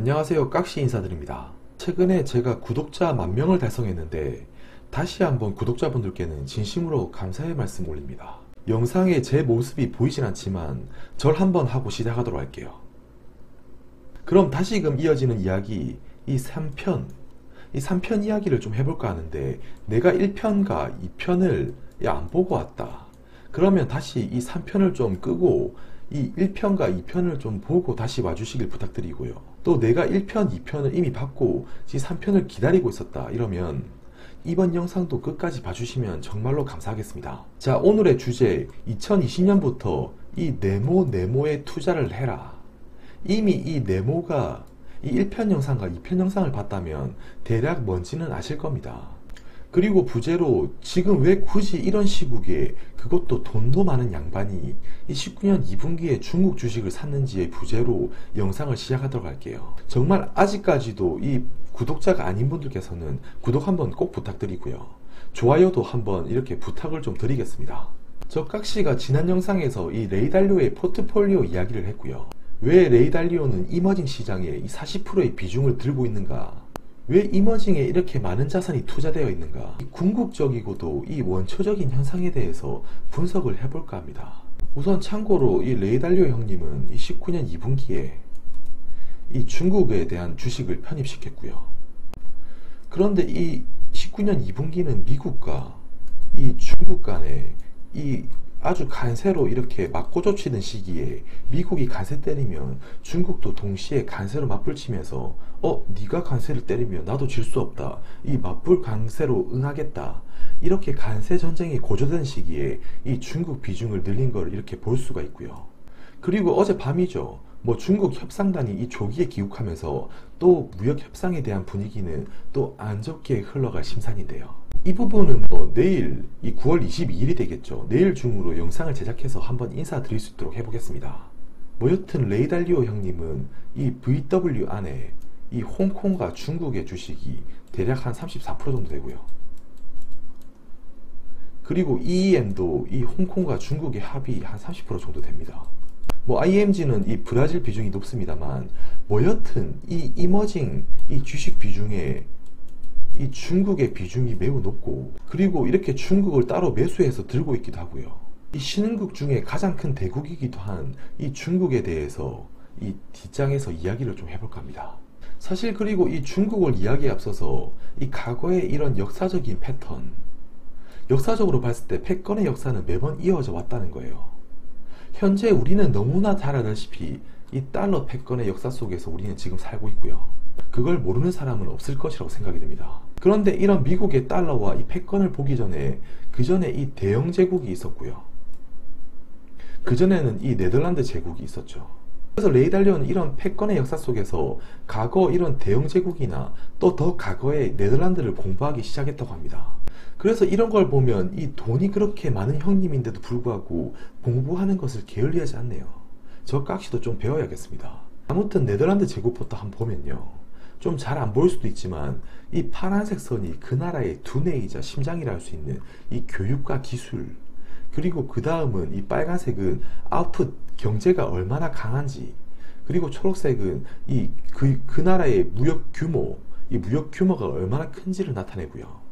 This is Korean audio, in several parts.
안녕하세요, 깍시 인사드립니다. 최근에 제가 구독자 10,000명을 달성했는데 다시 한번 구독자분들께는 진심으로 감사의 말씀 올립니다. 영상에 제 모습이 보이진 않지만 절 한번 하고 시작하도록 할게요. 그럼 다시금 이어지는 이야기, 이 3편 이야기를 좀 해볼까 하는데, 내가 1편과 2편을 안 보고 왔다. 그러면 다시 이 3편을 좀 끄고 이 1편과 2편을 좀 보고 다시 와주시길 부탁드리고요. 또 내가 1편, 2편을 이미 봤고 이 3편을 기다리고 있었다 이러면 이번 영상도 끝까지 봐주시면 정말로 감사하겠습니다. 자, 오늘의 주제, 2020년부터 이 네모에 투자를 해라. 이미 이 네모가 이 1편 영상과 2편 영상을 봤다면 대략 뭔지는 아실 겁니다. 그리고 부제로 지금 왜 굳이 이런 시국에, 그것도 돈도 많은 양반이 이 19년 2분기에 중국 주식을 샀는지의 부제로 영상을 시작하도록 할게요. 정말 아직까지도 이 구독자가 아닌 분들께서는 구독 한번 꼭 부탁드리고요. 좋아요도 한번 이렇게 부탁을 좀 드리겠습니다. 저 깍시가 지난 영상에서 이 레이달리오의 포트폴리오 이야기를 했고요. 왜 레이달리오는 이머징 시장에 이 40%의 비중을 들고 있는가, 왜 이머징에 이렇게 많은 자산이 투자되어 있는가, 이 궁극적이고도 이 원초적인 현상에 대해서 분석을 해볼까 합니다. 우선 참고로 이 레이달리오 형님은 이 19년 2분기에 이 중국에 대한 주식을 편입시켰고요. 그런데 이 19년 2분기는 미국과 이 중국 간에 이 아주 간세로 이렇게 맞고조치는 시기에 미국이 간세 때리면 중국도 동시에 간세로 맞불치면서 네가 간세를 때리면 나도 질 수 없다, 이 맞불 간세로 응하겠다, 이렇게 간세 전쟁이 고조된 시기에 이 중국 비중을 늘린 걸 이렇게 볼 수가 있고요. 그리고 어제 밤이죠. 중국 협상단이 이 조기에 귀국하면서 또 무역 협상에 대한 분위기는 또 안 좋게 흘러갈 심산인데요. 이 부분은 내일 이 9월 22일이 되겠죠. 내일 중으로 영상을 제작해서 한번 인사드릴 수 있도록 해보겠습니다. 여튼 레이달리오 형님은 이 VW 안에 이 홍콩과 중국의 주식이 대략 한 34% 정도 되고요. 그리고 EEM도 이 홍콩과 중국의 합이 한 30% 정도 됩니다. IMG는 이 브라질 비중이 높습니다만, 여튼 이 이머징 이 주식 비중에 이 중국의 비중이 매우 높고, 그리고 이렇게 중국을 따로 매수해서 들고 있기도 하고요. 이 신흥국 중에 가장 큰 대국이기도 한 이 중국에 대해서 이 뒷장에서 이야기를 좀 해볼까 합니다. 사실 그리고 이 중국을 이야기에 앞서서 이 과거의 이런 역사적인 패턴, 역사적으로 봤을 때 패권의 역사는 매번 이어져 왔다는 거예요. 현재 우리는 너무나 잘 알다시피 이 달러 패권의 역사 속에서 우리는 지금 살고 있고요. 그걸 모르는 사람은 없을 것이라고 생각이 됩니다. 그런데 이런 미국의 달러와 이 패권을 보기 전에, 그 전에 이 대영 제국이 있었고요. 그 전에는 이 네덜란드 제국이 있었죠. 그래서 레이달리오는 이런 패권의 역사 속에서 과거 이런 대영 제국이나 또 더 과거의 네덜란드를 공부하기 시작했다고 합니다. 그래서 이런 걸 보면 이 돈이 그렇게 많은 형님인데도 불구하고 공부하는 것을 게을리하지 않네요. 저 깍시도 좀 배워야겠습니다. 아무튼 네덜란드 제국부터 한번 보면요, 좀 잘 안 보일 수도 있지만 이 파란색 선이 그 나라의 두뇌이자 심장이라 할 수 있는 이 교육과 기술, 그리고 그 다음은 이 빨간색은 아웃풋, 경제가 얼마나 강한지, 그리고 초록색은 그 나라의 무역 규모, 이 무역 규모가 얼마나 큰지를 나타내고요.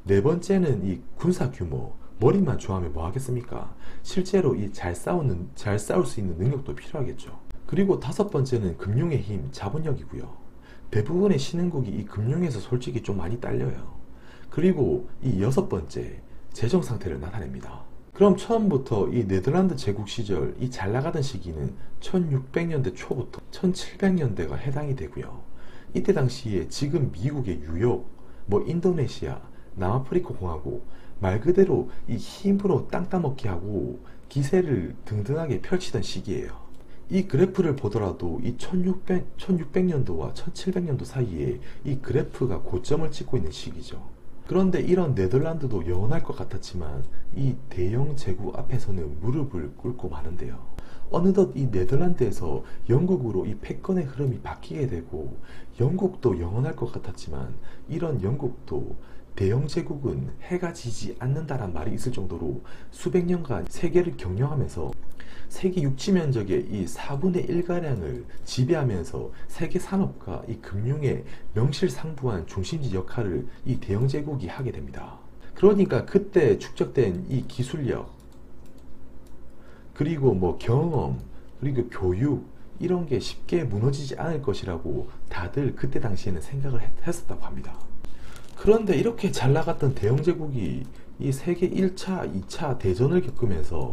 네 번째는 이 군사 규모, 머리만 좋아하면 뭐 하겠습니까? 실제로 이 잘 싸울 수 있는 능력도 필요하겠죠. 그리고 다섯 번째는 금융의 힘, 자본력이고요. 대부분의 신흥국이 이 금융에서 솔직히 좀 많이 딸려요. 그리고 이 여섯 번째, 재정 상태를 나타냅니다. 그럼 처음부터 이 네덜란드 제국 시절 이 잘 나가던 시기는 1600년대 초부터 1700년대가 해당이 되고요. 이때 당시에 지금 미국의 뉴욕, 인도네시아, 남아프리카 공화국, 말 그대로 이 힘으로 땅 따먹기 하고 기세를 등등하게 펼치던 시기예요. 이 그래프를 보더라도 이 1600년도와 1700년도 사이에 이 그래프가 고점을 찍고 있는 시기죠. 그런데 이런 네덜란드도 영원할 것 같았지만 이 대영 제국 앞에서는 무릎을 꿇고 마는데요. 어느덧 이 네덜란드에서 영국으로 이 패권의 흐름이 바뀌게 되고, 영국도 영원할 것 같았지만 이런 영국도 대영 제국은 해가 지지 않는다란 말이 있을 정도로 수백 년간 세계를 경영하면서 세계 육지 면적의 이 4분의 1가량을 지배하면서 세계 산업과 이 금융의 명실상부한 중심지 역할을 이 대영 제국이 하게 됩니다. 그러니까 그때 축적된 이 기술력, 그리고 뭐 경험, 그리고 교육, 이런 게 쉽게 무너지지 않을 것이라고 다들 그때 당시에는 생각을 했었다고 합니다. 그런데 이렇게 잘 나갔던 대영 제국이 이 세계 1차, 2차 대전을 겪으면서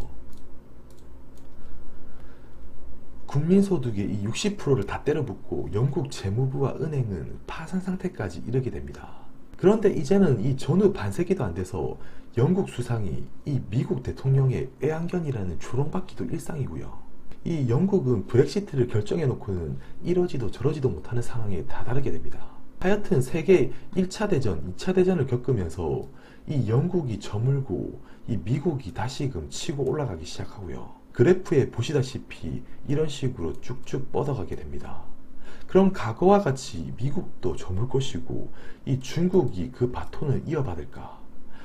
국민소득의 이 60%를 다 때려붓고 영국 재무부와 은행은 파산 상태까지 이르게 됩니다. 그런데 이제는 이 전후 반세기도 안 돼서 영국 수상이 이 미국 대통령의 애완견이라는 조롱받기도 일상이고요. 이 영국은 브렉시트를 결정해 놓고는 이러지도 저러지도 못하는 상황에 다다르게 됩니다. 하여튼 세계 1차 대전, 2차 대전을 겪으면서 이 영국이 저물고 이 미국이 다시금 치고 올라가기 시작하고요. 그래프에 보시다시피 이런 식으로 쭉쭉 뻗어가게 됩니다. 그럼 과거와 같이 미국도 저물 것이고 이 중국이 그 바톤을 이어받을까?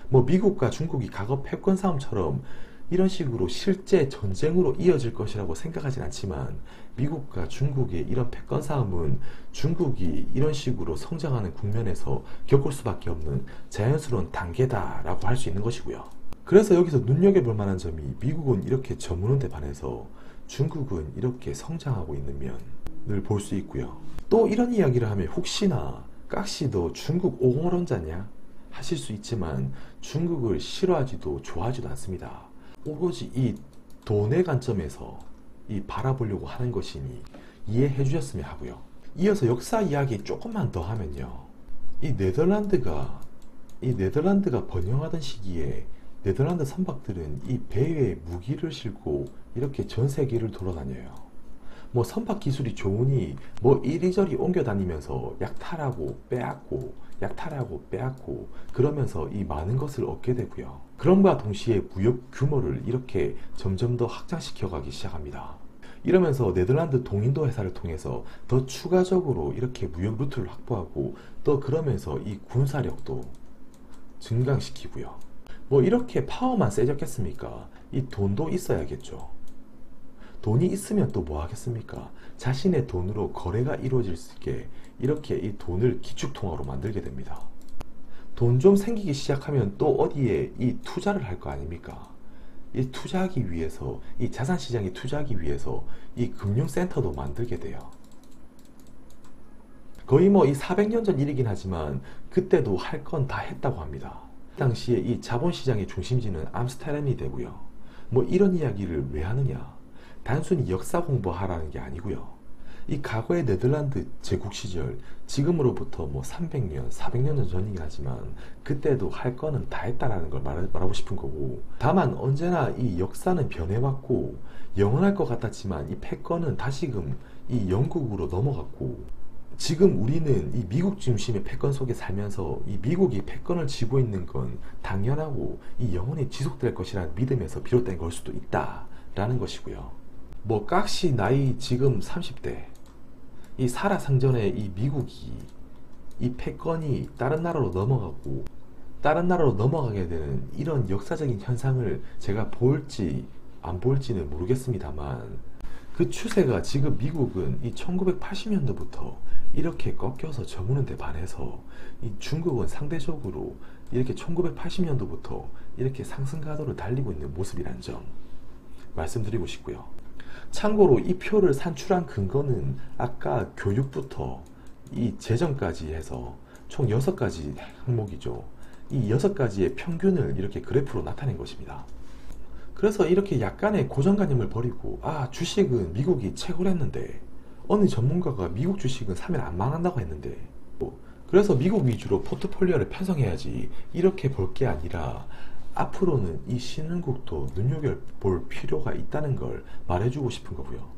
뭐 미국과 중국이 과거 패권 싸움처럼 이런 식으로 실제 전쟁으로 이어질 것이라고 생각하진 않지만 미국과 중국의 이런 패권 싸움은 중국이 이런 식으로 성장하는 국면에서 겪을 수밖에 없는 자연스러운 단계다라고 할 수 있는 것이고요. 그래서 여기서 눈여겨볼 만한 점이 미국은 이렇게 저무는 데 반해서 중국은 이렇게 성장하고 있는 면을 볼 수 있고요. 또 이런 이야기를 하면 혹시나 깍시도 중국 옹호론자냐 하실 수 있지만 중국을 싫어하지도 좋아하지도 않습니다. 오로지 이 돈의 관점에서 이 바라보려고 하는 것이니 이해해 주셨으면 하고요. 이어서 역사 이야기 조금만 더 하면요. 이 네덜란드가 번영하던 시기에 네덜란드 선박들은 이 배에 무기를 싣고 이렇게 전 세계를 돌아다녀요. 뭐 선박 기술이 좋으니 뭐 이리저리 옮겨 다니면서 약탈하고 빼앗고 약탈하고 빼앗고 그러면서 이 많은 것을 얻게 되고요. 그럼과 동시에 무역 규모를 이렇게 점점 더 확장시켜 가기 시작합니다. 이러면서 네덜란드 동인도 회사를 통해서 더 추가적으로 이렇게 무역 루트를 확보하고 또 그러면서 이 군사력도 증강시키고요. 뭐 이렇게 파워만 세졌겠습니까? 이 돈도 있어야겠죠. 돈이 있으면 또 뭐 하겠습니까? 자신의 돈으로 거래가 이루어질 수 있게 이렇게 이 돈을 기축통화로 만들게 됩니다. 돈 좀 생기기 시작하면 또 어디에 이 투자를 할 거 아닙니까? 이 투자하기 위해서, 이 자산시장에 투자하기 위해서 이 금융센터도 만들게 돼요. 거의 뭐 이 400년 전 일이긴 하지만 그때도 할 건 다 했다고 합니다. 당시에 이 자본시장의 중심지는 암스테르담이 되고요. 뭐 이런 이야기를 왜 하느냐? 단순히 역사 공부하라는 게 아니고요. 이 과거의 네덜란드 제국 시절, 지금으로부터 뭐 300년, 400년 전이긴 하지만 그때도 할 거는 다 했다라는 걸 말하고 싶은 거고, 다만 언제나 이 역사는 변해왔고 영원할 것 같았지만 이 패권은 다시금 이 영국으로 넘어갔고, 지금 우리는 이 미국 중심의 패권 속에 살면서 이 미국이 패권을 쥐고 있는 건 당연하고 이 영원히 지속될 것이라는 믿음에서 비롯된 걸 수도 있다라는 것이고요. 뭐 깍시 나이 지금 30대, 이 살아생전에 이 미국이 이 패권이 다른 나라로 넘어가고 다른 나라로 넘어가게 되는 이런 역사적인 현상을 제가 볼지 안 볼지는 모르겠습니다만, 그 추세가 지금 미국은 이 1980년도부터 이렇게 꺾여서 저무는 데 반해서 이 중국은 상대적으로 이렇게 1980년도부터 이렇게 상승 가도를 달리고 있는 모습이란 점 말씀드리고 싶고요. 참고로 이 표를 산출한 근거는 아까 교육부터 이 재정까지 해서 총 6가지 항목이죠. 이 6가지의 평균을 이렇게 그래프로 나타낸 것입니다. 그래서 이렇게 약간의 고정관념을 버리고, 아, 주식은 미국이 최고랬는데, 어느 전문가가 미국 주식은 사면 안 망한다고 했는데, 그래서 미국 위주로 포트폴리오를 편성해야지, 이렇게 볼 게 아니라 앞으로는 이 신흥국도 눈여겨볼 필요가 있다는 걸 말해주고 싶은 거고요.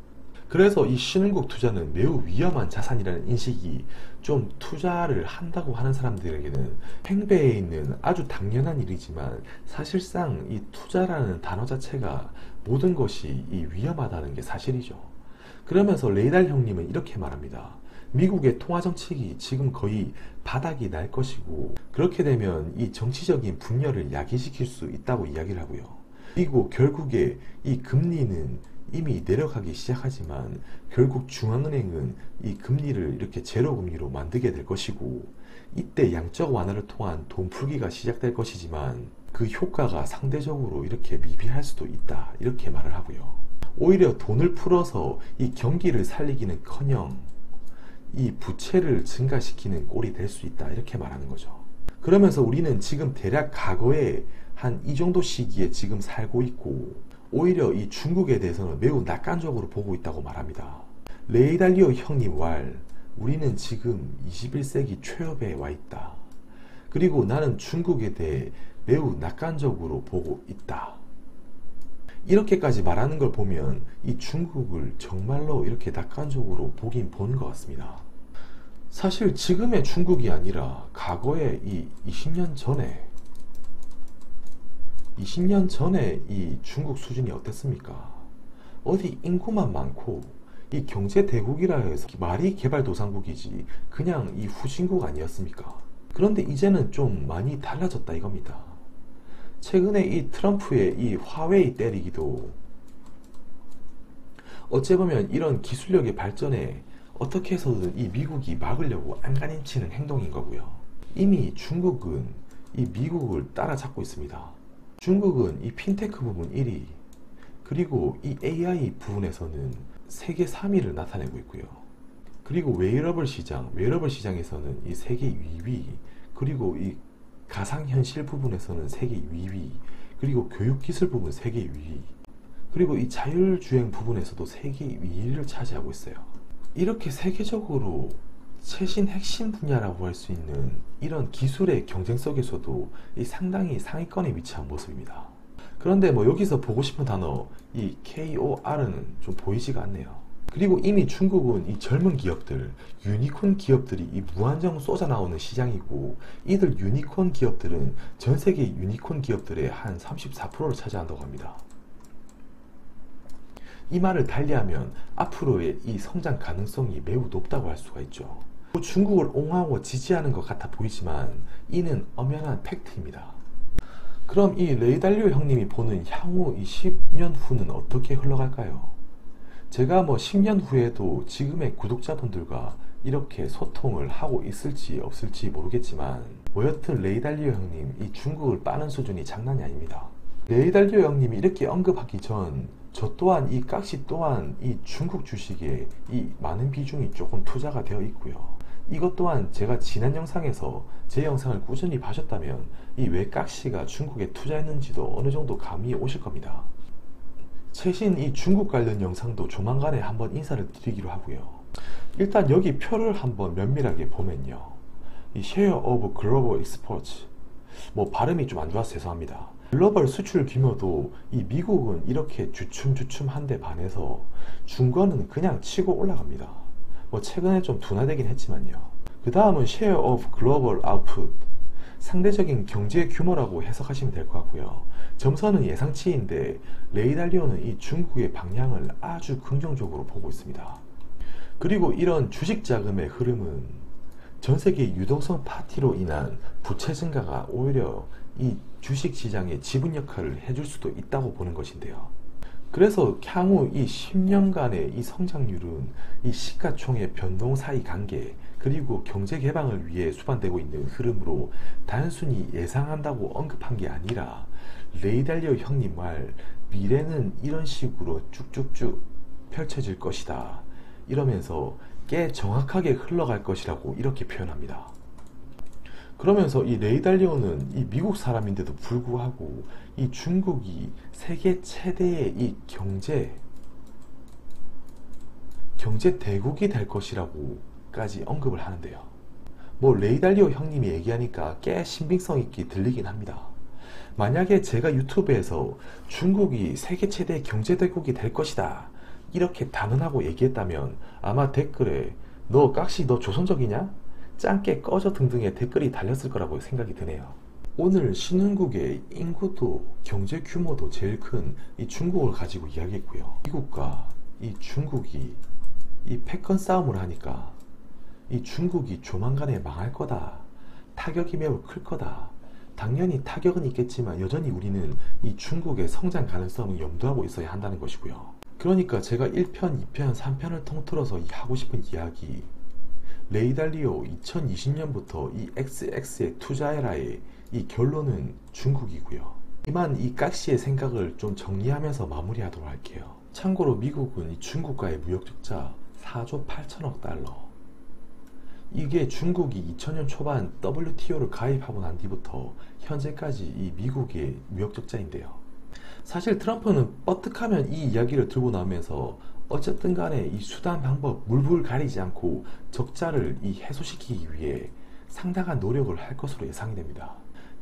그래서 이 신흥국 투자는 매우 위험한 자산이라는 인식이 좀 투자를 한다고 하는 사람들에게는 팽배해 있는 아주 당연한 일이지만, 사실상 이 투자라는 단어 자체가 모든 것이 이 위험하다는 게 사실이죠. 그러면서 레이달 형님은 이렇게 말합니다. 미국의 통화정책이 지금 거의 바닥이 날 것이고, 그렇게 되면 이 정치적인 분열을 야기시킬 수 있다고 이야기를 하고요. 그리고 결국에 이 금리는 이미 내려가기 시작하지만 결국 중앙은행은 이 금리를 이렇게 제로 금리로 만들게 될 것이고, 이때 양적 완화를 통한 돈 풀기가 시작될 것이지만 그 효과가 상대적으로 이렇게 미비할 수도 있다, 이렇게 말을 하고요. 오히려 돈을 풀어서 이 경기를 살리기는커녕 이 부채를 증가시키는 꼴이 될 수 있다, 이렇게 말하는 거죠. 그러면서 우리는 지금 대략 과거에 한 이 정도 시기에 지금 살고 있고, 오히려 이 중국에 대해서는 매우 낙관적으로 보고 있다고 말합니다. 레이 달리오 형님 말, 우리는 지금 21세기 초엽에 와 있다. 그리고 나는 중국에 대해 매우 낙관적으로 보고 있다. 이렇게까지 말하는 걸 보면 이 중국을 정말로 이렇게 낙관적으로 보긴 보는 것 같습니다. 사실 지금의 중국이 아니라 과거에 이 20년 전에 이 중국 수준이 어땠습니까? 어디 인구만 많고 이 경제 대국이라 해서 말이 개발도상국이지 그냥 이 후진국 아니었습니까? 그런데 이제는 좀 많이 달라졌다 이겁니다. 최근에 이 트럼프의 이 화웨이 때리기도 어찌 보면 이런 기술력의 발전에 어떻게 해서든 이 미국이 막으려고 안간힘치는 행동인 거고요. 이미 중국은 이 미국을 따라잡고 있습니다. 중국은 이 핀테크 부분 1위, 그리고 이 AI 부분에서는 세계 3위를 나타내고 있고요. 그리고 웨어러블 시장에서는 이 세계 2위, 그리고 이 가상현실 부분에서는 세계 2위, 그리고 교육기술 부분 세계 2위, 그리고 이 자율주행 부분에서도 세계 2위를 차지하고 있어요. 이렇게 세계적으로 최신 핵심 분야라고 할 수 있는 이런 기술의 경쟁 속에서도 이 상당히 상위권에 위치한 모습입니다. 그런데 뭐 여기서 보고 싶은 단어 이 KOR은 좀 보이지가 않네요. 그리고 이미 중국은 이 젊은 기업들, 유니콘 기업들이 이 무한정 쏟아 나오는 시장이고, 이들 유니콘 기업들은 전 세계 유니콘 기업들의 한 34%를 차지한다고 합니다. 이 말을 달리하면 앞으로의 이 성장 가능성이 매우 높다고 할 수가 있죠. 중국을 옹호하고 지지하는 것 같아 보이지만 이는 엄연한 팩트입니다. 그럼 이 레이 달리오 형님이 보는 향후 이 10년 후는 어떻게 흘러갈까요? 제가 뭐 10년 후에도 지금의 구독자분들과 이렇게 소통을 하고 있을지 없을지 모르겠지만, 뭐 여튼 레이 달리오 형님 이 중국을 빠는 수준이 장난이 아닙니다. 레이 달리오 형님이 이렇게 언급하기 전 저 또한 이 깍시 또한 이 중국 주식에 이 많은 비중이 조금 투자가 되어 있고요. 이것 또한 제가 지난 영상에서 제 영상을 꾸준히 봐셨다면 이 왜 깍시가 중국에 투자했는지도 어느 정도 감이 오실 겁니다. 최신 이 중국 관련 영상도 조만간에 한번 인사를 드리기로 하고요. 일단 여기 표를 한번 면밀하게 보면요, 이 Share of Global Exports, 뭐 발음이 좀 안 좋아서 죄송합니다. 글로벌 수출 규모도 이 미국은 이렇게 주춤주춤한데 반해서 중국은 그냥 치고 올라갑니다. 뭐 최근에 좀 둔화되긴 했지만요. 그 다음은 Share of Global Output, 상대적인 경제 규모라고 해석하시면 될 것 같고요. 점선은 예상치인데 레이 달리오는 이 중국의 방향을 아주 긍정적으로 보고 있습니다. 그리고 이런 주식 자금의 흐름은 전 세계 유동성 파티로 인한 부채 증가가 오히려 이 주식시장의 지분 역할을 해줄 수도 있다고 보는 것인데요. 그래서 향후 이 10년간의 이 성장률은 이 시가총액 변동 사이 관계, 그리고 경제 개방을 위해 수반되고 있는 흐름으로 단순히 예상한다고 언급한 게 아니라, 레이 달리오 형님 말 미래는 이런 식으로 쭉쭉쭉 펼쳐질 것이다 이러면서 꽤 정확하게 흘러갈 것이라고 이렇게 표현합니다. 그러면서 이 레이 달리오는 이 미국 사람인데도 불구하고 이 중국이 세계 최대의 이 경제 대국이 될 것이라고까지 언급을 하는데요. 뭐 레이 달리오 형님이 얘기하니까 꽤 신빙성 있게 들리긴 합니다. 만약에 제가 유튜브에서 중국이 세계 최대 경제 대국이 될 것이다 이렇게 단언하고 얘기했다면 아마 댓글에 너 깍시 너 조선족이냐? 짱깨 꺼져 등등의 댓글이 달렸을 거라고 생각이 드네요. 오늘 신흥국의 인구도 경제 규모도 제일 큰 이 중국을 가지고 이야기했고요. 미국과 이 중국이 이 패권 싸움을 하니까 이 중국이 조만간에 망할 거다, 타격이 매우 클 거다 당연히 타격은 있겠지만 여전히 우리는 이 중국의 성장 가능성을 염두하고 있어야 한다는 것이고요. 그러니까 제가 1편, 2편, 3편을 통틀어서 하고 싶은 이야기, 레이 달리오 2020년부터 이 XX에 투자해라의 이 결론은 중국이고요. 이만 이 깍시의 생각을 좀 정리하면서 마무리하도록 할게요. 참고로 미국은 이 중국과의 무역 적자 4조 8천억 달러. 이게 중국이 2000년 초반 WTO를 가입하고 난 뒤부터 현재까지 이 미국의 무역 적자인데요. 사실 트럼프는 뻗뜩하면 이 이야기를 들고 나오면서 어쨌든 간에 이 수단 방법 물불 가리지 않고 적자를 이 해소시키기 위해 상당한 노력을 할 것으로 예상이 됩니다.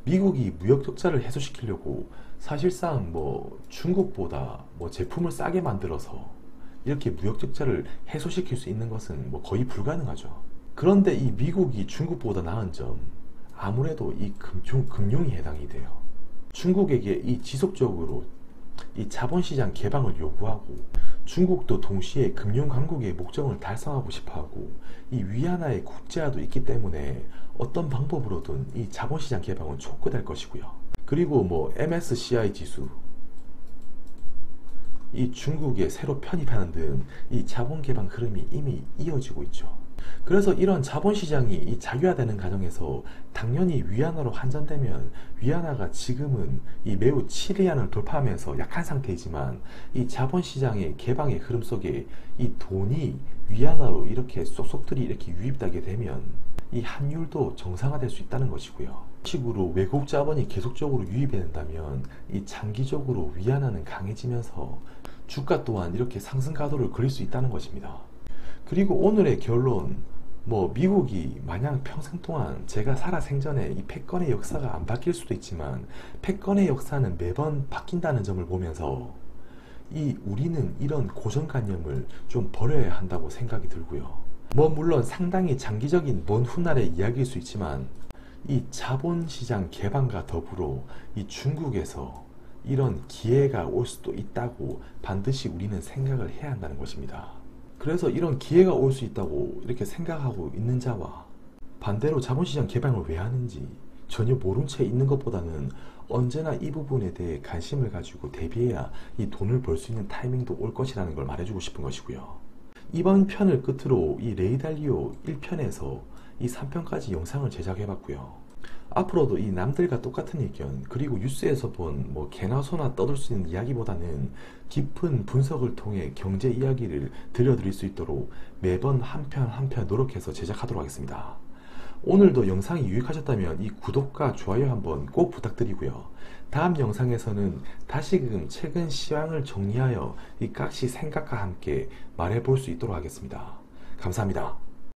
미국이 무역 적자를 해소시키려고 사실상 뭐 중국보다 뭐 제품을 싸게 만들어서 이렇게 무역 적자를 해소시킬 수 있는 것은 뭐 거의 불가능하죠. 그런데 이 미국이 중국보다 나은 점, 아무래도 이 금융이 해당이 돼요. 중국에게 이 지속적으로 이 자본시장 개방을 요구하고 중국도 동시에 금융강국의 목적을 달성하고 싶어하고 이 위안화의 국제화도 있기 때문에 어떤 방법으로든 이 자본시장 개방은 촉구될 것이고요. 그리고 뭐 MSCI 지수, 이 중국에 새로 편입하는 등 이 자본 개방 흐름이 이미 이어지고 있죠. 그래서 이런 자본시장이 이 자유화되는 과정에서 당연히 위안화로 환전되면 위안화가 지금은 이 매우 치리안을 돌파하면서 약한 상태이지만 이 자본시장의 개방의 흐름 속에 이 돈이 위안화로 이렇게 쏙쏙들이 이렇게 유입되게 되면 이 환율도 정상화될 수 있다는 것이고요. 이런 식으로 외국 자본이 계속적으로 유입이 된다면 이 장기적으로 위안화는 강해지면서 주가 또한 이렇게 상승 가도를 그릴 수 있다는 것입니다. 그리고 오늘의 결론, 뭐 미국이 마냥 평생 동안 제가 살아 생전에 이 패권의 역사가 안 바뀔 수도 있지만 패권의 역사는 매번 바뀐다는 점을 보면서 이 우리는 이런 고정관념을 좀 버려야 한다고 생각이 들고요. 뭐 물론 상당히 장기적인 먼 훗날의 이야기일 수 있지만 이 자본시장 개방과 더불어 이 중국에서 이런 기회가 올 수도 있다고 반드시 우리는 생각을 해야 한다는 것입니다. 그래서 이런 기회가 올 수 있다고 이렇게 생각하고 있는 자와 반대로 자본시장 개방을 왜 하는지 전혀 모른 채 있는 것보다는 언제나 이 부분에 대해 관심을 가지고 대비해야 이 돈을 벌 수 있는 타이밍도 올 것이라는 걸 말해주고 싶은 것이고요. 이번 편을 끝으로 이 레이 달리오 1편에서 이 3편까지 영상을 제작해봤고요. 앞으로도 이 남들과 똑같은 의견 그리고 뉴스에서 본 뭐 개나 소나 떠들 수 있는 이야기보다는 깊은 분석을 통해 경제 이야기를 들려드릴 수 있도록 매번 한 편 한 편 노력해서 제작하도록 하겠습니다. 오늘도 영상이 유익하셨다면 이 구독과 좋아요 한번 꼭 부탁드리고요. 다음 영상에서는 다시금 최근 시황을 정리하여 이 깍시 생각과 함께 말해볼 수 있도록 하겠습니다. 감사합니다.